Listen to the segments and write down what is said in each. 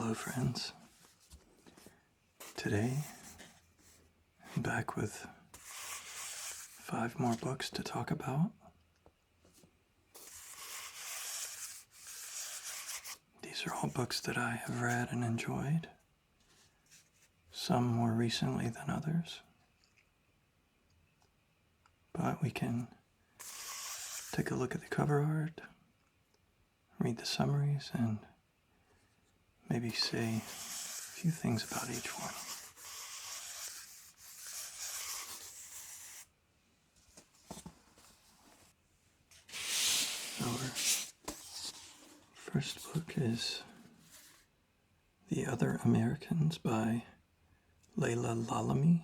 Hello friends. Today I'm back with 5 more books to talk about. These are all books that I have read and enjoyed, some more recently than others. But we can take a look at the cover art, read the summaries, and maybe say a few things about each one. Our first book is The Other Americans by Lalami.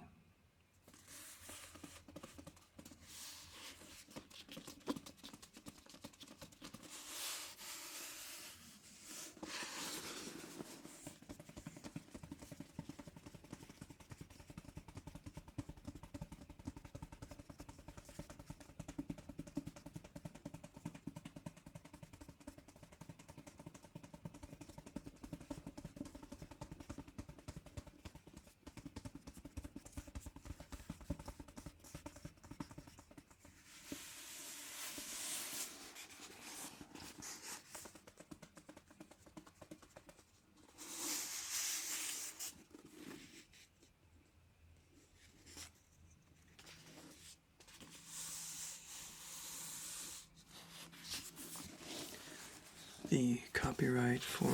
The copyright for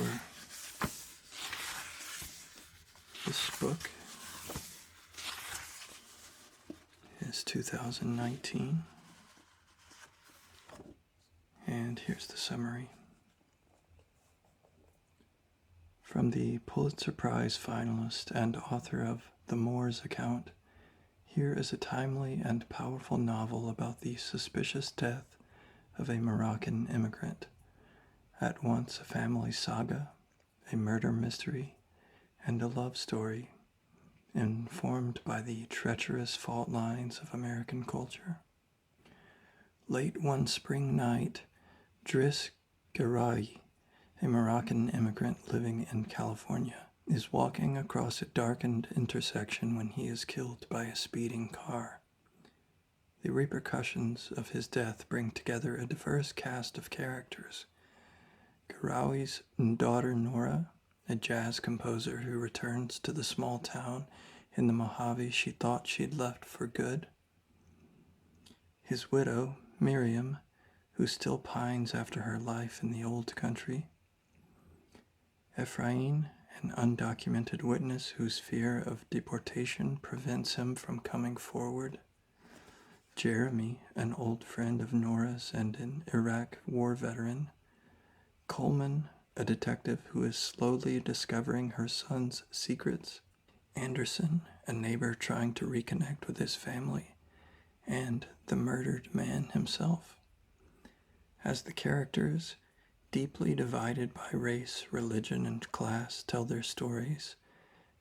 this book is 2019, and here's the summary. From the Pulitzer Prize finalist and author of The Moor's Account, here is a timely and powerful novel about the suspicious death of a Moroccan immigrant. At once a family saga, a murder mystery, and a love story, informed by the treacherous fault lines of American culture. Late one spring night, Driss Garawi, a Moroccan immigrant living in California, is walking across a darkened intersection when he is killed by a speeding car. The repercussions of his death bring together a diverse cast of characters. Garawi's daughter Nora, a jazz composer who returns to the small town in the Mojave she thought she'd left for good. His widow, Miriam, who still pines after her life in the old country. Ephraim, an undocumented witness whose fear of deportation prevents him from coming forward. Jeremy, an old friend of Nora's and an Iraq war veteran. Coleman, a detective who is slowly discovering her son's secrets. Anderson, a neighbor trying to reconnect with his family. And the murdered man himself. As the characters, deeply divided by race, religion, and class, tell their stories,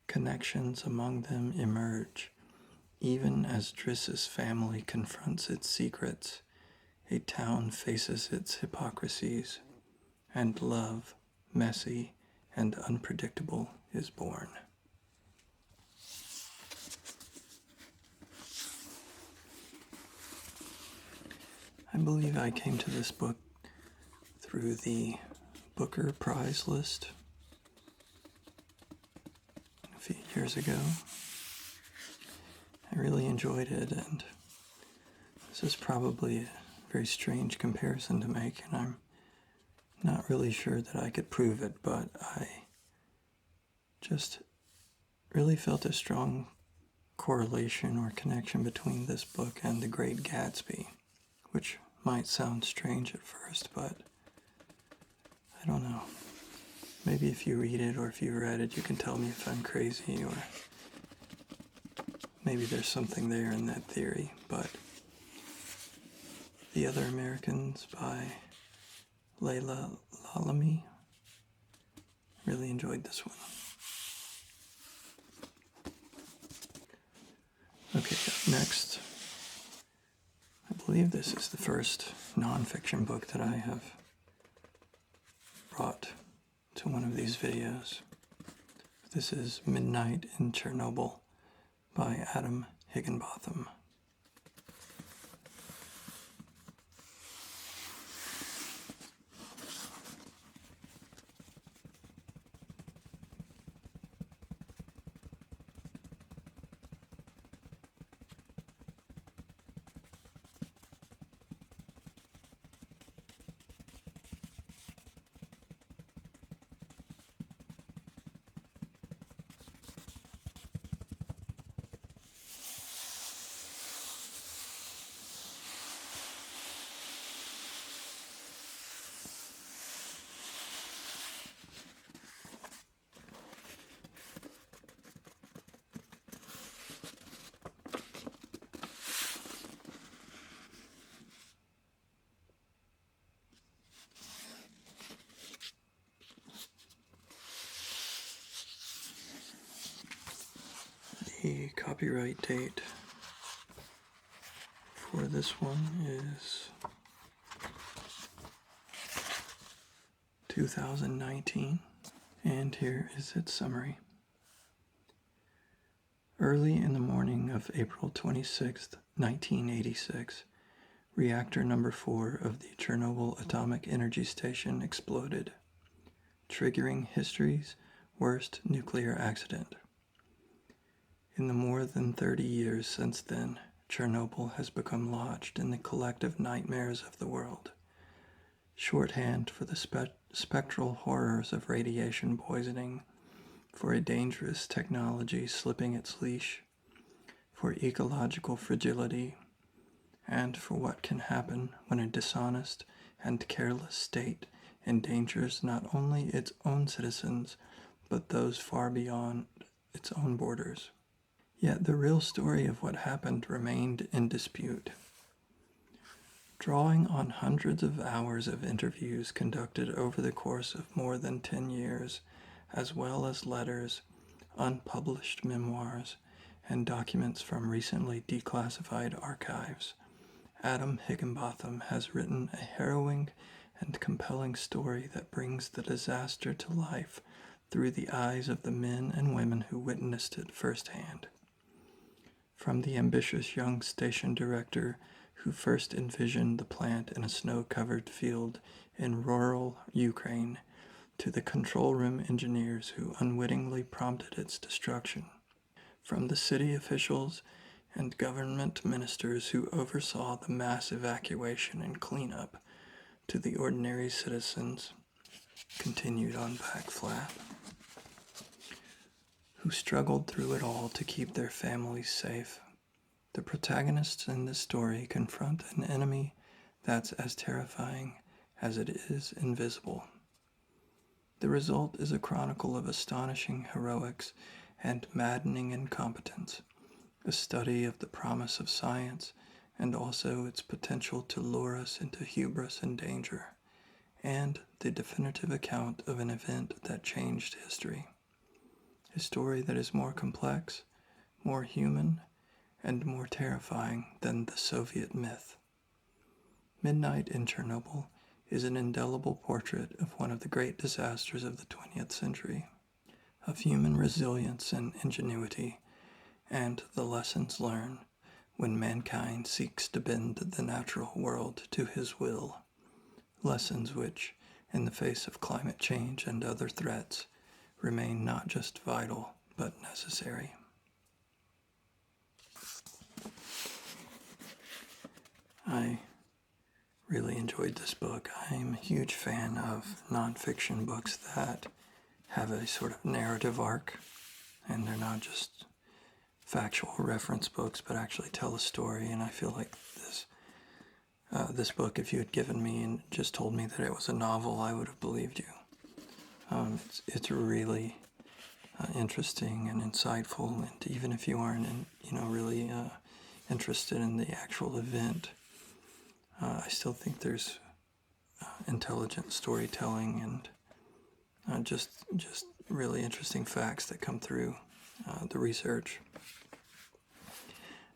connections among them emerge, even as Driss's family confronts its secrets. A town faces its hypocrisies, and love, messy and unpredictable, is born. I believe I came to this book through the Booker Prize list a few years ago. I really enjoyed it, and this is probably a very strange comparison to make, and I'm not really sure that I could prove it, but I just really felt a strong correlation or connection between this book and The Great Gatsby, which might sound strange at first, but I don't know. Maybe if you read it or if you read it, you can tell me if I'm crazy, or maybe there's something there in that theory. But The Other Americans by Lalami. Really enjoyed this one. Okay, up next, I believe this is the first nonfiction book that I have brought to one of these videos. This is Midnight in Chernobyl by Adam Higginbotham. The copyright date for this one is 2019, and here is its summary. Early in the morning of April 26, 1986, reactor number 4 of the Chernobyl Atomic Energy Station exploded, triggering history's worst nuclear accident. In the more than 30 years since then, Chernobyl has become lodged in the collective nightmares of the world, shorthand for the spectral horrors of radiation poisoning, for a dangerous technology slipping its leash, for ecological fragility, and for what can happen when a dishonest and careless state endangers not only its own citizens, but those far beyond its own borders. Yet the real story of what happened remained in dispute. Drawing on hundreds of hours of interviews conducted over the course of more than 10 years, as well as letters, unpublished memoirs, and documents from recently declassified archives, Adam Higginbotham has written a harrowing and compelling story that brings the disaster to life through the eyes of the men and women who witnessed it firsthand. From the ambitious young station director who first envisioned the plant in a snow-covered field in rural Ukraine, to the control room engineers who unwittingly prompted its destruction. From the city officials and government ministers who oversaw the mass evacuation and cleanup, to the ordinary citizens, continued on back flap, who struggled through it all to keep their families safe. The protagonists in this story confront an enemy that's as terrifying as it is invisible. The result is a chronicle of astonishing heroics and maddening incompetence, a study of the promise of science and also its potential to lure us into hubris and danger, and the definitive account of an event that changed history. A story that is more complex, more human, and more terrifying than the Soviet myth. Midnight in Chernobyl is an indelible portrait of one of the great disasters of the 20th century, of human resilience and ingenuity, and the lessons learned when mankind seeks to bend the natural world to his will, lessons which, in the face of climate change and other threats, remain not just vital, but necessary. I really enjoyed this book. I'm a huge fan of nonfiction books that have a sort of narrative arc, and they're not just factual reference books, but actually tell a story. And I feel like this book, if you had given me and just told me that it was a novel, I would have believed you. It's really interesting and insightful, and even if you aren't, really interested in the actual event, I still think there's intelligent storytelling and just really interesting facts that come through the research.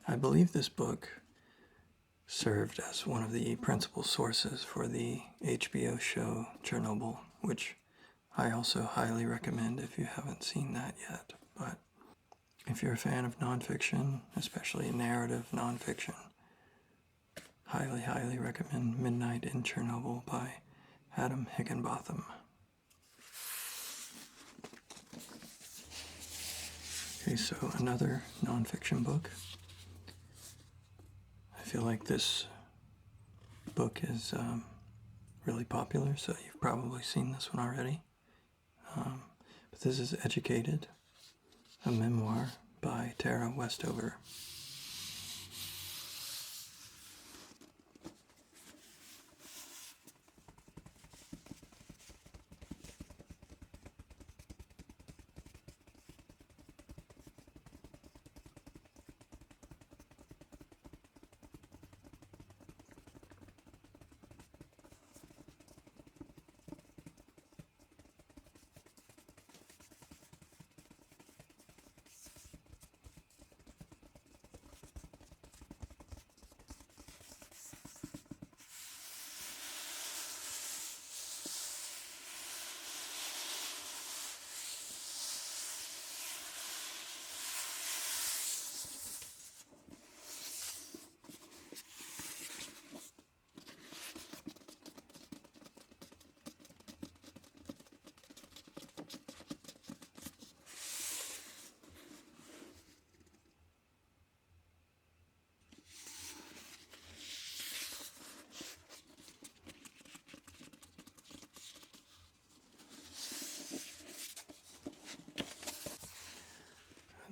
I believe this book served as one of the principal sources for the HBO show Chernobyl, which I also highly recommend if you haven't seen that yet. But if you're a fan of nonfiction, especially narrative nonfiction, highly, highly recommend Midnight in Chernobyl by Adam Higginbotham. Okay, so another nonfiction book. I feel like this book is really popular, so you've probably seen this one already. But this is Educated, a memoir by Tara Westover.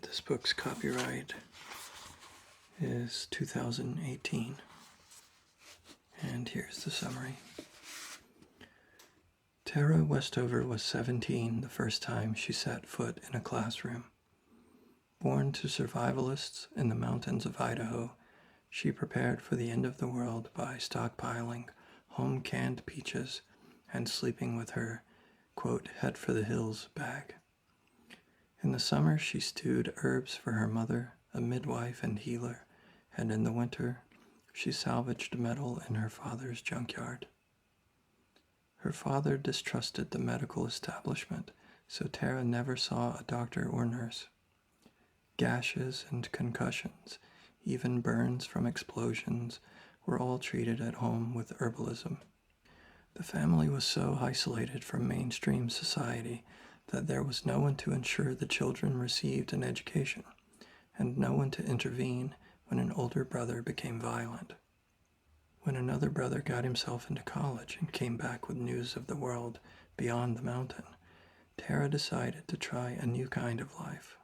This book's copyright is 2018, and here's the summary. Tara Westover was 17 the first time she set foot in a classroom. Born to survivalists in the mountains of Idaho, she prepared for the end of the world by stockpiling home-canned peaches and sleeping with her, quote, head for the hills bag. In the summer, she stewed herbs for her mother, a midwife and healer, and in the winter, she salvaged metal in her father's junkyard. Her father distrusted the medical establishment, so Tara never saw a doctor or nurse. Gashes and concussions, even burns from explosions, were all treated at home with herbalism. The family was so isolated from mainstream society that there was no one to ensure the children received an education, and no one to intervene when an older brother became violent. When another brother got himself into college and came back with news of the world beyond the mountain, Tara decided to try a new kind of life.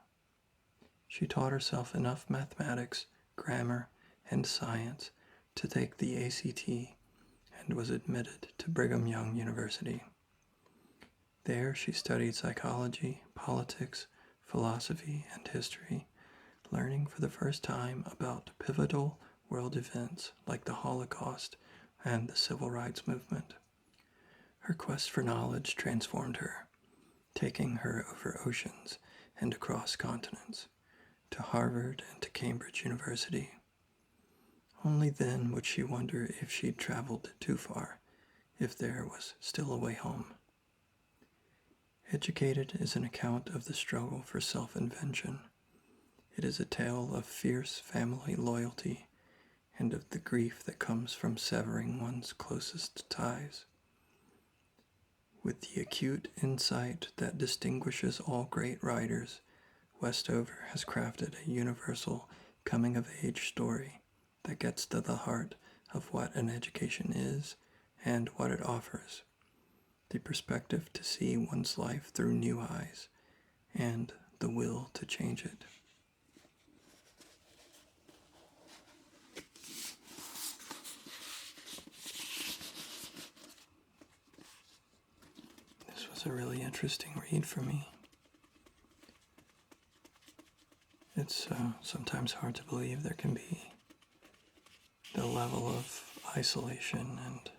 She taught herself enough mathematics, grammar, and science to take the ACT and was admitted to Brigham Young University. There she studied psychology, politics, philosophy, and history, learning for the first time about pivotal world events like the Holocaust and the Civil Rights Movement. Her quest for knowledge transformed her, taking her over oceans and across continents, to Harvard and to Cambridge University. Only then would she wonder if she'd traveled too far, if there was still a way home. Educated is an account of the struggle for self-invention. It is a tale of fierce family loyalty and of the grief that comes from severing one's closest ties. With the acute insight that distinguishes all great writers, Westover has crafted a universal coming-of-age story that gets to the heart of what an education is and what it offers. The perspective to see one's life through new eyes, and the will to change it. This was a really interesting read for me. It's sometimes hard to believe there can be the level of isolation and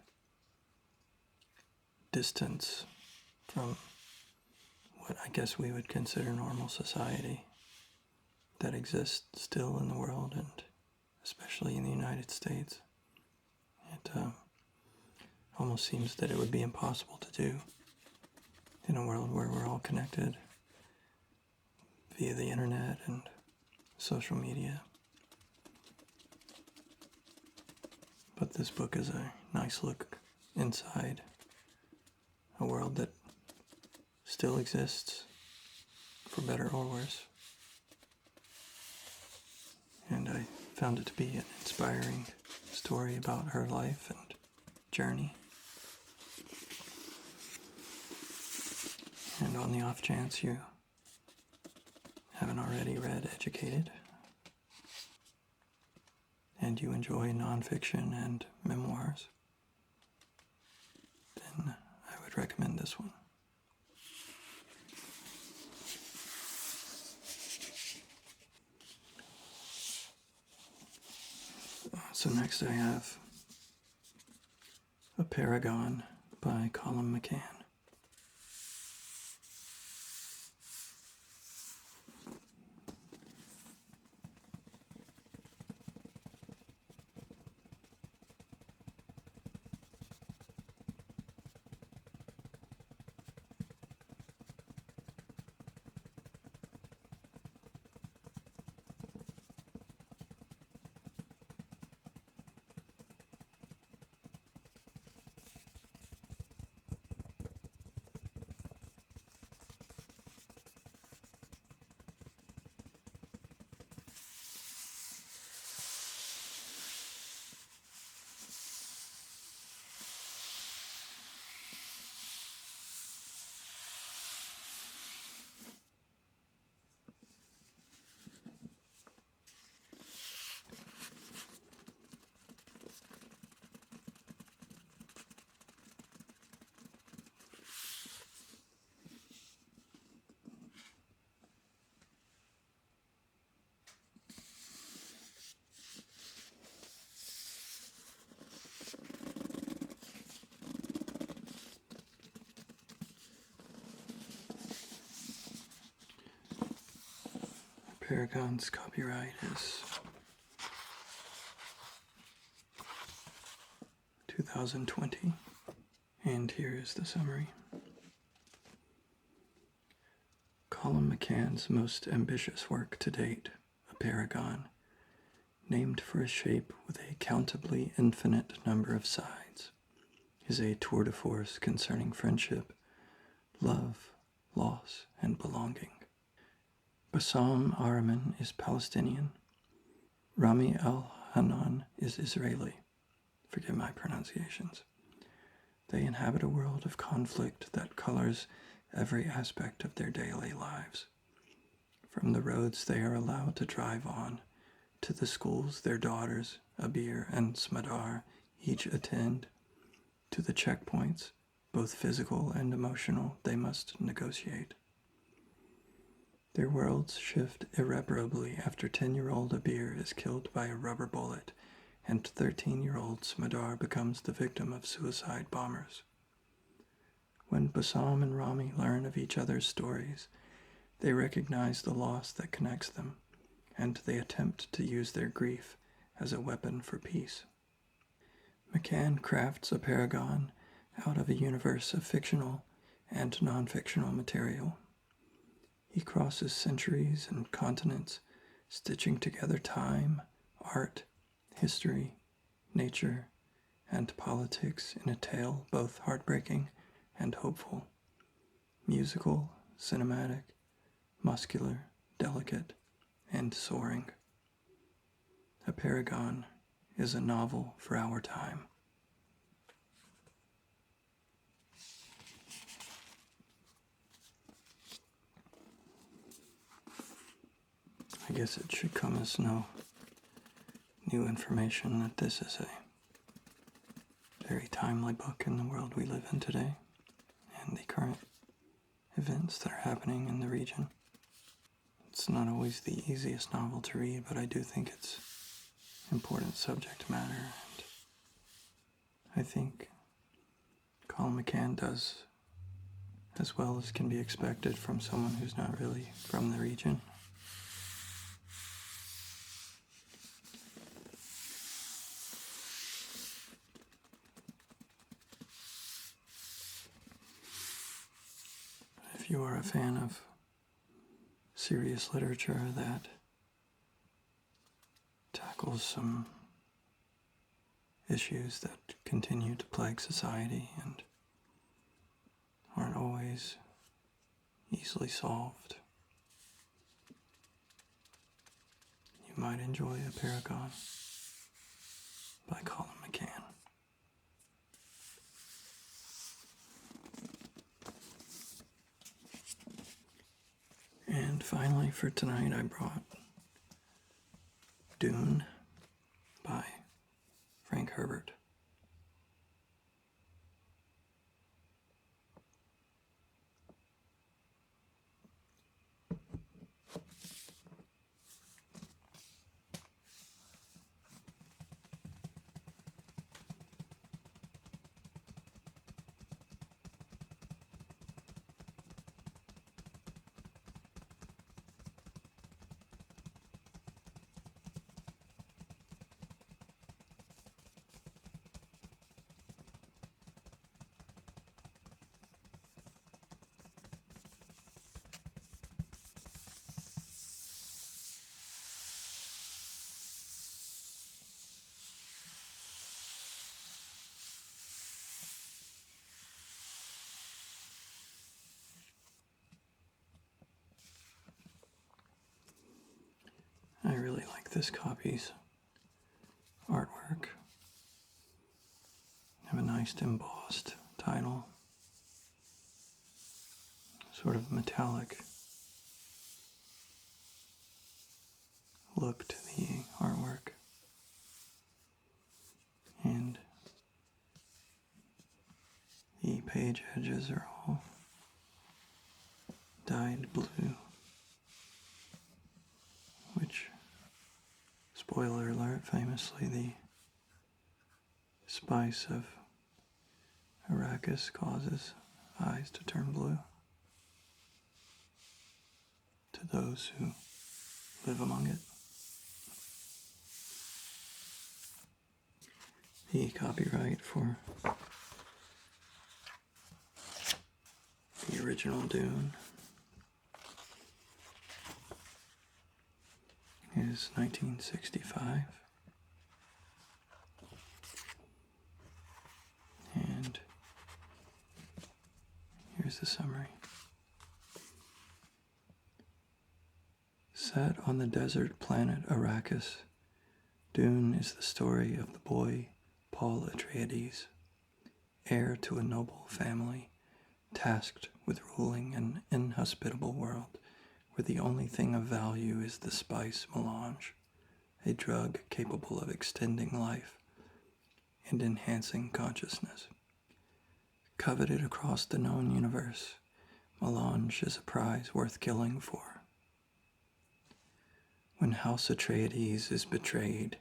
distance from what I guess we would consider normal society that exists still in the world, and especially in the United States. It almost seems that it would be impossible to do. in a world where we're all connected via the internet and social media. But this book is a nice look inside a world that still exists, for better or worse. And I found it to be an inspiring story about her life and journey. And on the off chance you haven't already read Educated, and you enjoy nonfiction and memoirs, then I would recommend this one. So next I have Apeirogon by McCann. Apeirogon's copyright is 2020, and here is the summary. McCann's most ambitious work to date, Apeirogon, named for a shape with a countably infinite number of sides, is a tour de force concerning friendship, love, loss, and belonging. Bassam Araman is Palestinian. Rami al-Hanan is Israeli. Forgive my pronunciations. They inhabit a world of conflict that colors every aspect of their daily lives. From the roads they are allowed to drive on, to the schools their daughters, Abir and Smadar, each attend, to the checkpoints, both physical and emotional, they must negotiate. Their worlds shift irreparably after 10-year-old Abir is killed by a rubber bullet, and 13-year-old Smadar becomes the victim of suicide bombers. When Bassam and Rami learn of each other's stories, they recognize the loss that connects them, and they attempt to use their grief as a weapon for peace. McCann crafts Apeirogon out of a universe of fictional and non-fictional material. He crosses centuries and continents, stitching together time, art, history, nature, and politics in a tale both heartbreaking and hopeful, musical, cinematic, muscular, delicate, and soaring. Apeirogon is a novel for our time. I guess it should come as no new information that this is a very timely book in the world we live in today and the current events that are happening in the region. It's not always the easiest novel to read, but I do think it's important subject matter, and I think McCann does as well as can be expected from someone who's not really from the region. you are a fan of serious literature that tackles some issues that continue to plague society and aren't always easily solved, you might enjoy Apeirogon by Colin McCann. And finally for tonight I brought Dune by Herbert. I really like this copy's artwork. Have a nice embossed title, sort of metallic look to the artwork, and the page edges are all dyed blue, which, spoiler alert, famously the spice of arrakis causes eyes to turn blue to those who live among it. The copyright for the original Dune is 1965, and here's the summary. Set on the desert planet Arrakis, Dune is the story of the boy Paul Atreides, heir to a noble family, tasked with ruling an inhospitable world where the only thing of value is the spice melange, a drug capable of extending life and enhancing consciousness. Coveted across the known universe, melange is a prize worth killing for. When House Atreides is betrayed,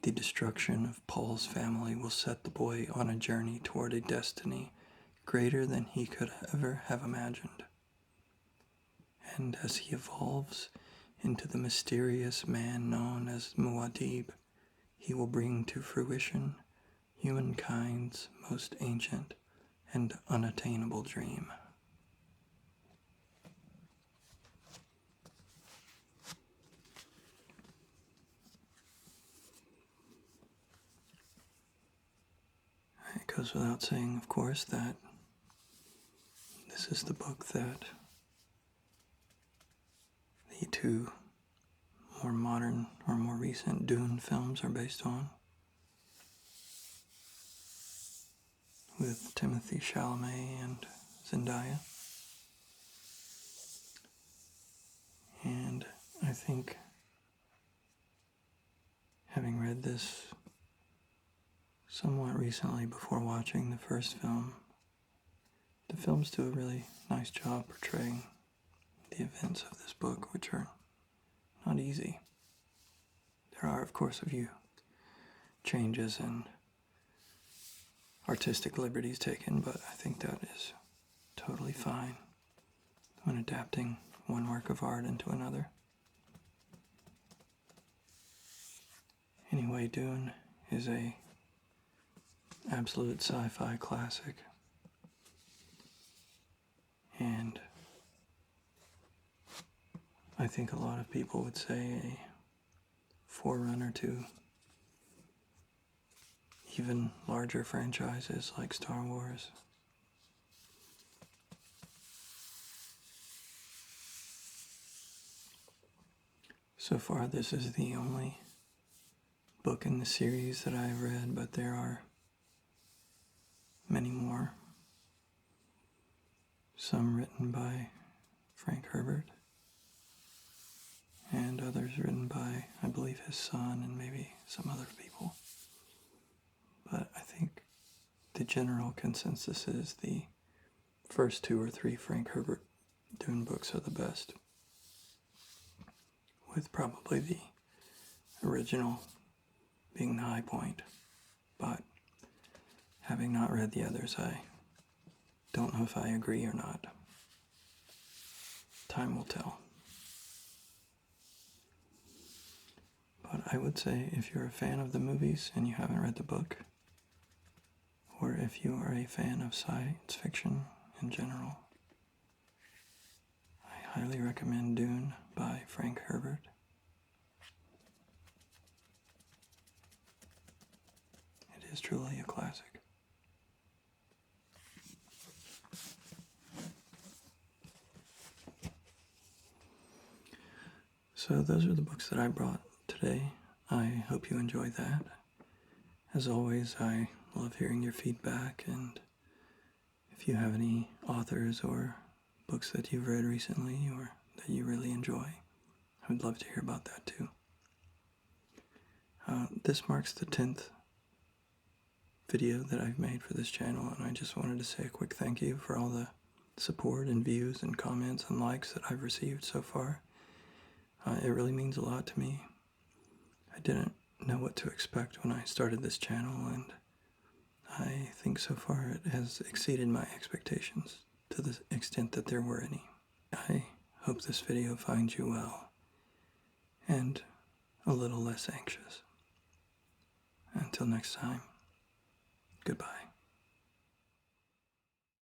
the destruction of Paul's family will set the boy on a journey toward a destiny greater than he could ever have imagined. And as he evolves into the mysterious man known as Muad'Dib, he will bring to fruition humankind's most ancient and unattainable dream. It goes without saying, of course, that this is the book that the two more modern or more recent Dune films are based on, with Timothée Chalamet and Zendaya. And I think, having read this somewhat recently before watching the first film, the films do a really nice job portraying the events of this book, which are not easy. There are, of course, a few changes and artistic liberties taken, but I think that is totally fine when adapting one work of art into another. Anyway, Dune is a absolute sci-fi classic, and I think a lot of people would say a forerunner to even larger franchises like Star Wars. So far, this is the only book in the series that I've read, but there are many more. Some written by Frank Herbert, and others written by, I believe, his son and maybe some other people. But I think the general consensus is the first 2 or 3 Frank Herbert Dune books are the best, with probably the original being the high point. But having not read the others, I don't know if I agree or not. Time will tell. But I would say if you're a fan of the movies and you haven't read the book, or if you are a fan of science fiction in general, I highly recommend Dune by Frank Herbert. It is truly a classic. So those are the books that I brought today. I hope you enjoy that. As always, I love hearing your feedback, and if you have any authors or books that you've read recently or that you really enjoy, I would love to hear about that too. This marks the 10th video that I've made for this channel, and I just wanted to say a quick thank you for all the support and views and comments and likes that I've received so far. It really means a lot to me. I didn't know what to expect when I started this channel, and I think so far it has exceeded my expectations to the extent that there were any. I hope this video finds you well and a little less anxious. Until next time, goodbye.